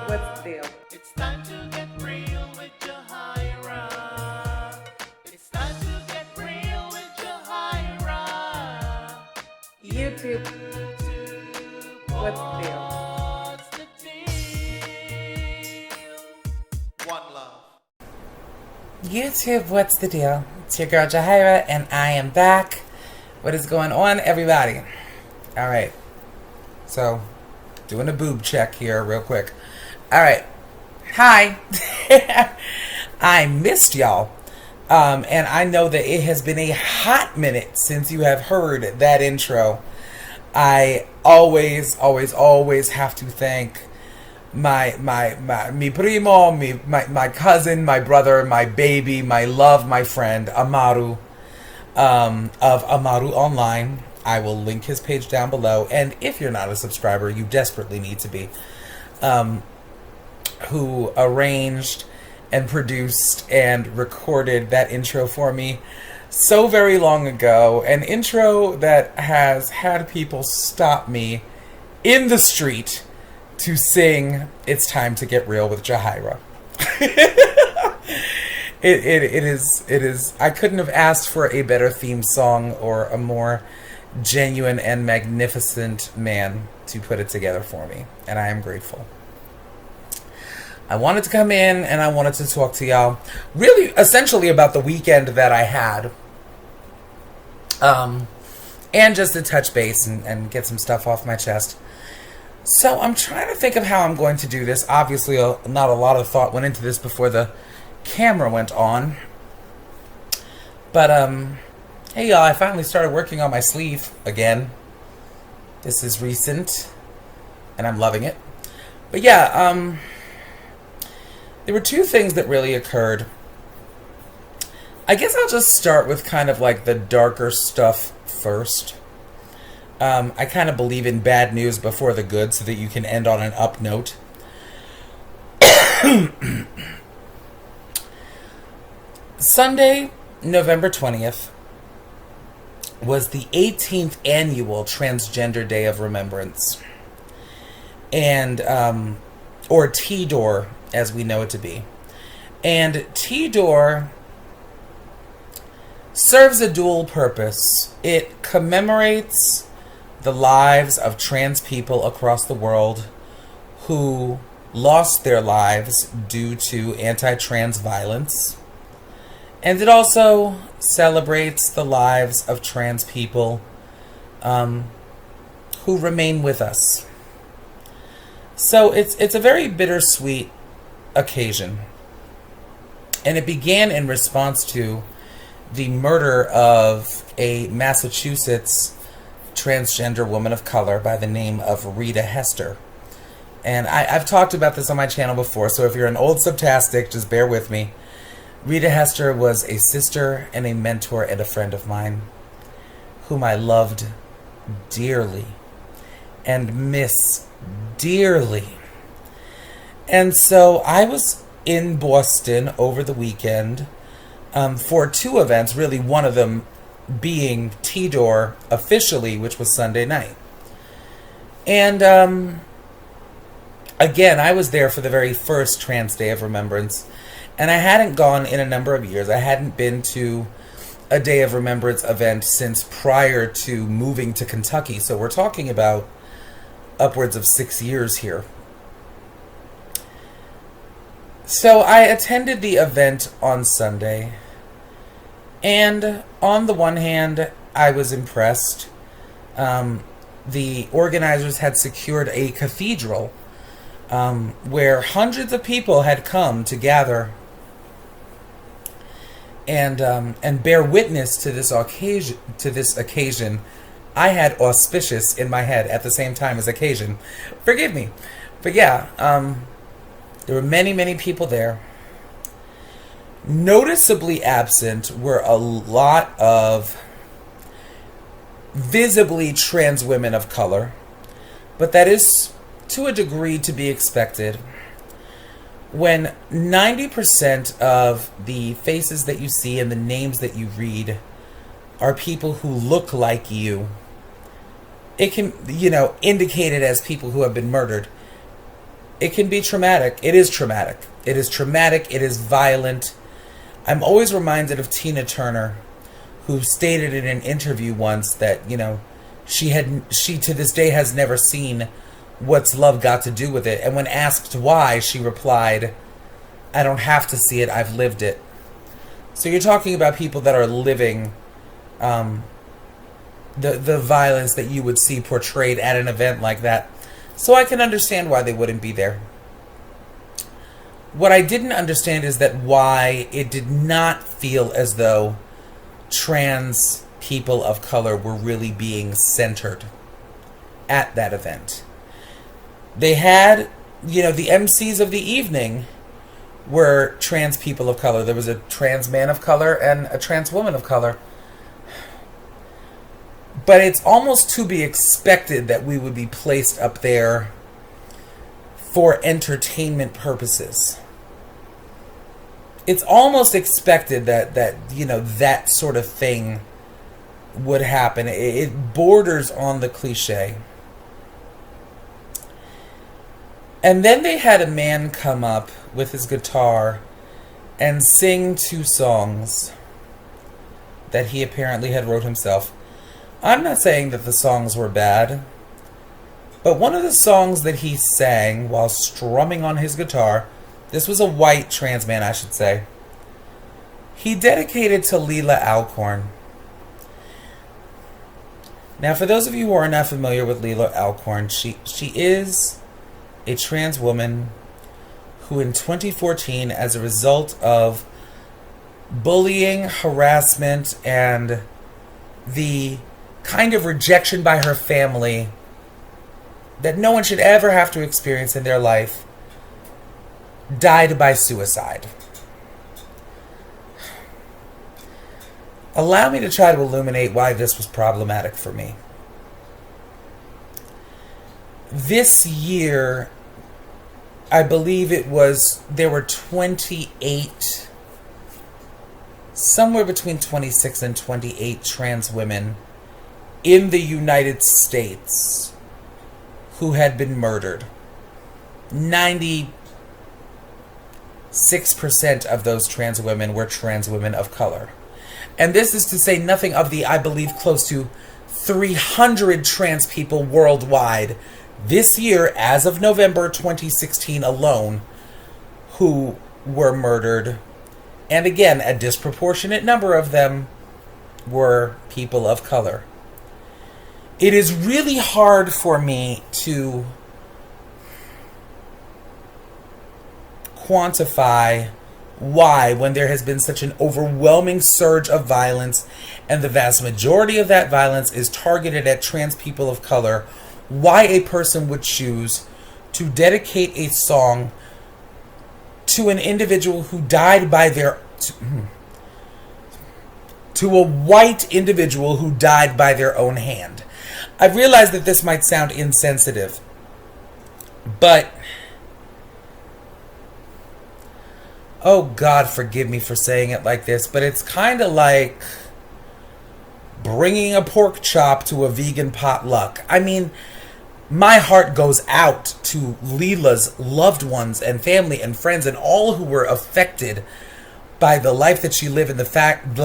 What's the deal? It's time to get real with Jahira. It's time to get real with Jahira. YouTube. What's the deal? What's the deal? One love. YouTube, what's the deal? It's your girl Jahira, and I am back. What is going on, everybody? Alright, so doing a boob check here real quick. Alright, hi. I missed y'all. And I know that it has been a hot minute since you have heard that intro. I always have to thank mi primo, my cousin, my brother, my baby, my love, my friend, Amaru, of Amaru Online. I will link his page down below, and if you're not a subscriber, you desperately need to be, who arranged and produced and recorded that intro for me so very long ago. An intro that has had people stop me in the street to sing "It's Time to Get Real with Jahira." It is. I couldn't have asked for a better theme song or a more genuine and magnificent man to put it together for me, and I am grateful. I wanted to come in and I wanted to talk to y'all really essentially about the weekend that I had, and just to touch base and get some stuff off my chest. So I'm trying to think of how I'm going to do this. Obviously, not a lot of thought went into this before the camera went on. But, hey y'all, I finally started working on my sleeve again. This is recent, and I'm loving it. But yeah, there were two things that really occurred. I guess I'll just start with kind of like the darker stuff first. I kind of believe in bad news before the good so that you can end on an up note. Sunday, November 20th, was the 18th annual Transgender Day of Remembrance. And, or TDoR, as we know it to be. And TDoR serves a dual purpose. It commemorates the lives of trans people across the world who lost their lives due to anti-trans violence. And it also celebrates the lives of trans people who remain with us. So it's a very bittersweet occasion. And it began in response to the murder of a Massachusetts transgender woman of color by the name of Rita Hester. And I've talked about this on my channel before, so if you're an old subtastic, just bear with me. Rita Hester was a sister and a mentor and a friend of mine whom I loved dearly and miss dearly. And so I was in Boston over the weekend for two events, really one of them being TDoR officially, which was Sunday night. And again, I was there for the very first Trans Day of Remembrance, and I hadn't gone in a number of years. I hadn't been to a Day of Remembrance event since prior to moving to Kentucky, so we're talking about upwards of 6 years here. So I attended the event on Sunday, and on the one hand, I was impressed. The organizers had secured a cathedral where hundreds of people had come to gather and bear witness to this occasion. I had auspicious in my head at the same time as occasion. Forgive me. But yeah, there were many people there. Noticeably absent were a lot of visibly trans women of color, but that is to a degree to be expected when 90% of the faces that you see and the names that you read are people who look like you. It can, indicate it as people who have been murdered. it can be traumatic. It is traumatic. It is traumatic. It is violent. I'm always reminded of Tina Turner, who stated in an interview once that, she to this day has never seen What's Love Got to Do with It. And when asked why, she replied, I don't have to see it, I've lived it. So you're talking about people that are living the violence that you would see portrayed at an event like that. So I can understand why they wouldn't be there. What I didn't understand is that why it did not feel as though trans people of color were really being centered at that event. They had, the MCs of the evening were trans people of color. There was a trans man of color and a trans woman of color. But it's almost to be expected that we would be placed up there for entertainment purposes. It's almost expected that that sort of thing would happen. It borders on the cliche. And then they had a man come up with his guitar and sing 2 songs that he apparently had wrote himself. I'm not saying that the songs were bad, but one of the songs that he sang while strumming on his guitar, this was a white trans man, I should say, he dedicated to Leila Alcorn. Now, for those of you who are not familiar with Leila Alcorn, she is a trans woman who in 2014, as a result of bullying, harassment, and the kind of rejection by her family that no one should ever have to experience in their life, died by suicide. Allow me to try to illuminate why this was problematic for me. This year, I believe there were 28, somewhere between 26 and 28 trans women in the United States who had been murdered. 96% of those trans women were trans women of color. And this is to say nothing of the, I believe, close to 300 trans people worldwide this year, as of November 2016 alone, who were murdered. And again, a disproportionate number of them were people of color. It is really hard for me to quantify why, when there has been such an overwhelming surge of violence, and the vast majority of that violence is targeted at trans people of color, why a person would choose to dedicate a song to an individual who died by to a white individual who died by their own hand. I realize that this might sound insensitive, but oh God, forgive me for saying it like this, but it's kind of like bringing a pork chop to a vegan potluck. I mean, my heart goes out to Leila's loved ones and family and friends and all who were affected by the life that she lived and the fact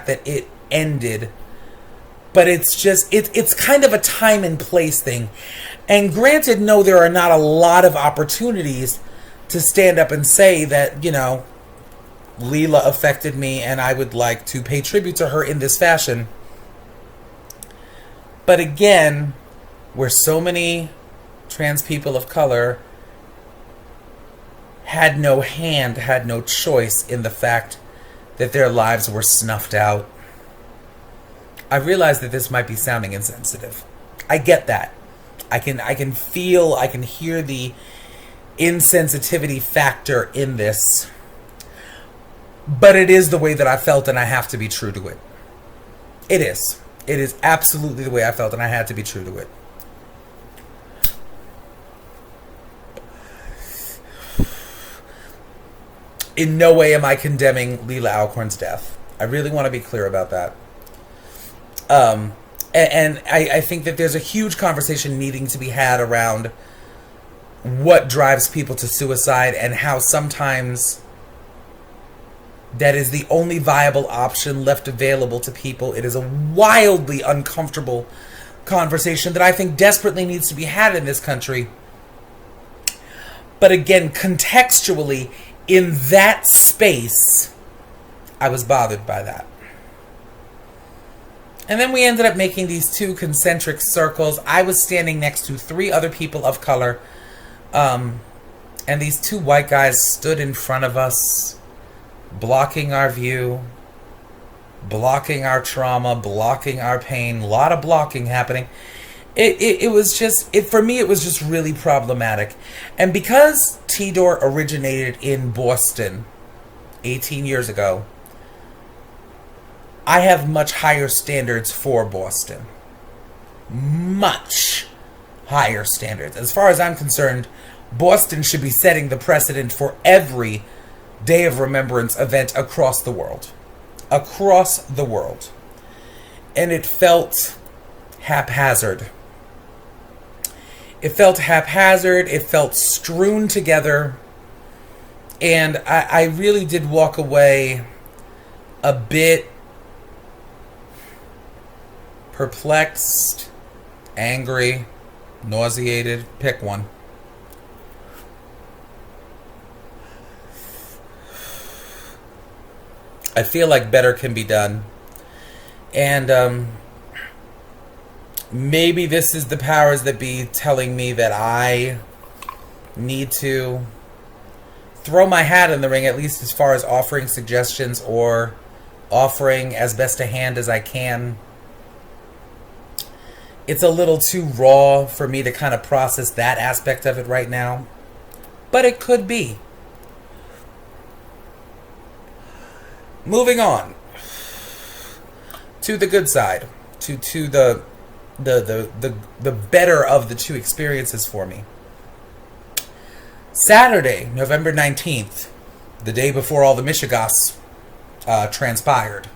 that it ended. But it's just, it's kind of a time and place thing. And granted, no, there are not a lot of opportunities to stand up and say that, Leila affected me and I would like to pay tribute to her in this fashion. But again, where so many trans people of color had no hand, had no choice in the fact that their lives were snuffed out. I realize that this might be sounding insensitive. I get that. I can hear the insensitivity factor in this. But it is the way that I felt, and I have to be true to it. It is. It is absolutely the way I felt, and I had to be true to it. In no way am I condemning Leila Alcorn's death. I really want to be clear about that. And I think that there's a huge conversation needing to be had around what drives people to suicide and how sometimes that is the only viable option left available to people. It is a wildly uncomfortable conversation that I think desperately needs to be had in this country. But again, contextually, in that space, I was bothered by that. And then we ended up making these two concentric circles. I was standing next to 3 other people of color. And these 2 white guys stood in front of us, blocking our view, blocking our trauma, blocking our pain. A lot of blocking happening. It was just, for me, it was just really problematic. And because TDoR originated in Boston 18 years ago, I have much higher standards for Boston. Much higher standards. As far as I'm concerned, Boston should be setting the precedent for every Day of Remembrance event across the world. Across the world. And it felt haphazard. It felt haphazard. It felt strewn together. And I really did walk away a bit perplexed, angry, nauseated. Pick one. I feel like better can be done. And maybe this is the powers that be telling me that I need to throw my hat in the ring, at least as far as offering suggestions or offering as best a hand as I can. It's a little too raw for me to kind of process that aspect of it right now. But it could be. Moving on to the good side, to the better of the 2 experiences for me. Saturday, November 19th, the day before all the Michigas transpired,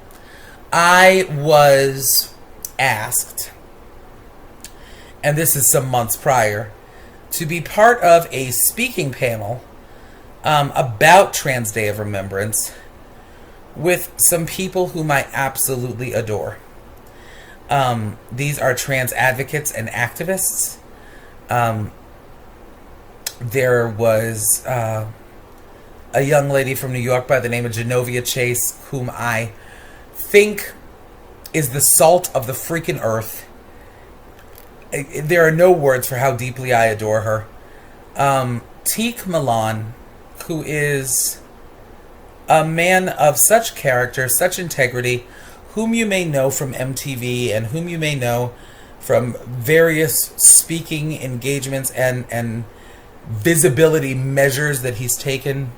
I was asked, and this is some months prior, to be part of a speaking panel about Trans Day of Remembrance with some people whom I absolutely adore. These are trans advocates and activists. There was a young lady from New York by the name of Genovia Chase, whom I think is the salt of the freaking earth. There are no words for how deeply I adore her. Teak Milan, who is a man of such character, such integrity, whom you may know from MTV and whom you may know from various speaking engagements and visibility measures that he's taken.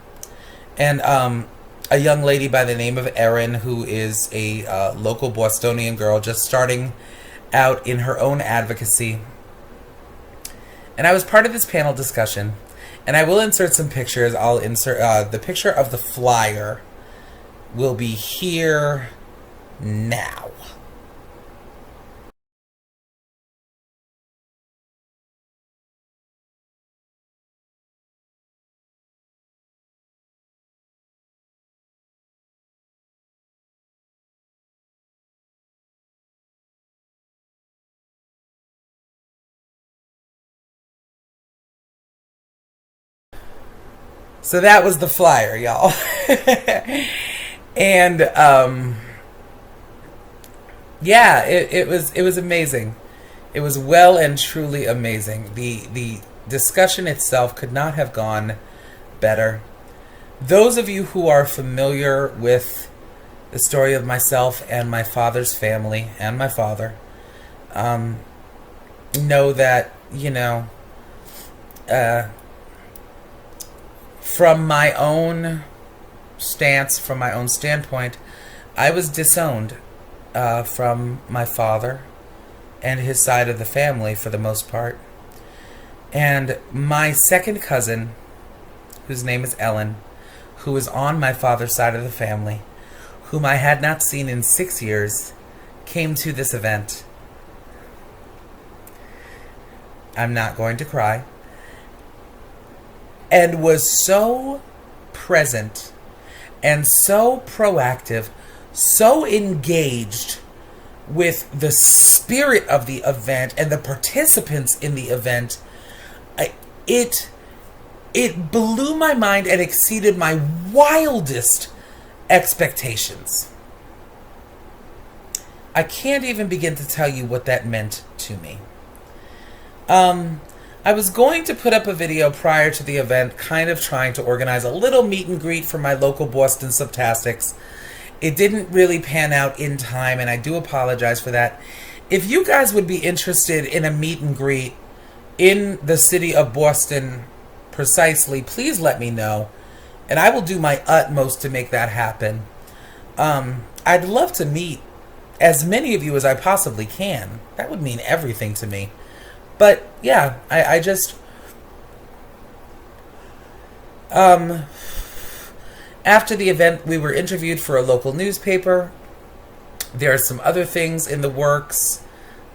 And a young lady by the name of Erin, who is a local Bostonian girl just starting out in her own advocacy. And I was part of this panel discussion. And I will insert some pictures. I'll insert the picture of the flyer will be here now. So that was the flyer, y'all. And yeah, it was amazing. It was well and truly amazing. The discussion itself could not have gone better. Those of you who are familiar with the story of myself and my father's family and my father know that, you know, from my own stance, from my own standpoint, I was disowned from my father and his side of the family for the most part. And my second cousin, whose name is Ellen, who is on my father's side of the family, whom I had not seen in 6 years, came to this event. I'm not going to cry. and was so present and so proactive, so engaged with the spirit of the event and the participants in the event. It blew my mind and exceeded my wildest expectations. I can't even begin to tell you what that meant to me. I was going to put up a video prior to the event, kind of trying to organize a little meet and greet for my local Boston Subtastics. It didn't really pan out in time, and I do apologize for that. If you guys would be interested in a meet and greet in the city of Boston precisely, please let me know, and I will do my utmost to make that happen. I'd love to meet as many of you as I possibly can. That would mean everything to me. But yeah, I just after the event, we were interviewed for a local newspaper. There are some other things in the works,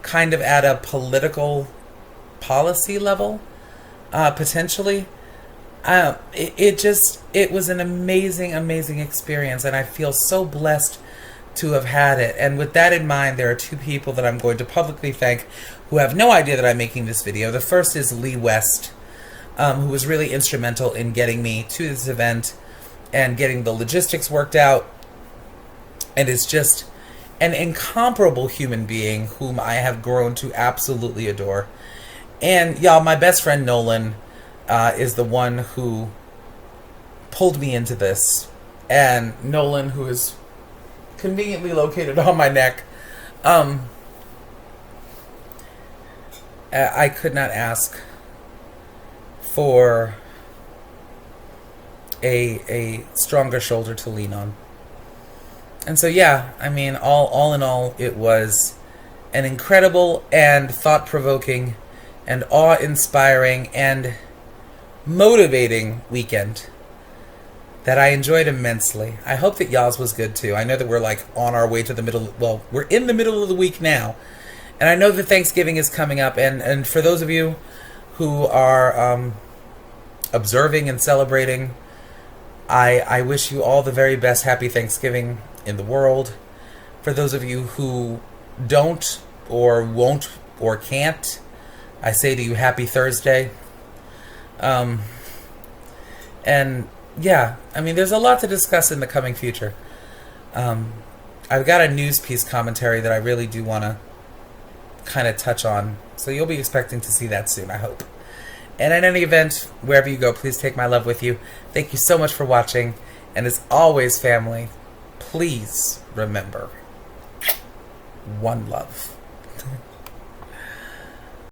kind of at a political policy level, potentially. It was an amazing experience, and I feel so blessed to have had it. And with that in mind, there are two people that I'm going to publicly thank who have no idea that I'm making this video. The first is Lee West, who was really instrumental in getting me to this event and getting the logistics worked out, and is just an incomparable human being whom I have grown to absolutely adore. And y'all, my best friend Nolan is the one who pulled me into this. And Nolan, who is conveniently located on my neck, I could not ask for a stronger shoulder to lean on. And so yeah, I mean, all in all, it was an incredible and thought-provoking and awe-inspiring and motivating weekend that I enjoyed immensely. I hope that y'all's was good too. I know that we're like on our way to the middle, well, we're in the middle of the week now. And I know that Thanksgiving is coming up, and for those of you who are observing and celebrating, I wish you all the very best happy Thanksgiving in the world. For those of you who don't or won't or can't, I say to you happy Thursday. And yeah, I mean, there's a lot to discuss in the coming future. I've got a news piece commentary that I really do want to kind of touch on, so you'll be expecting to see that soon, I hope. And in any event, wherever you go, please take my love with you. Thank you so much for watching, and as always, family, please remember, one love.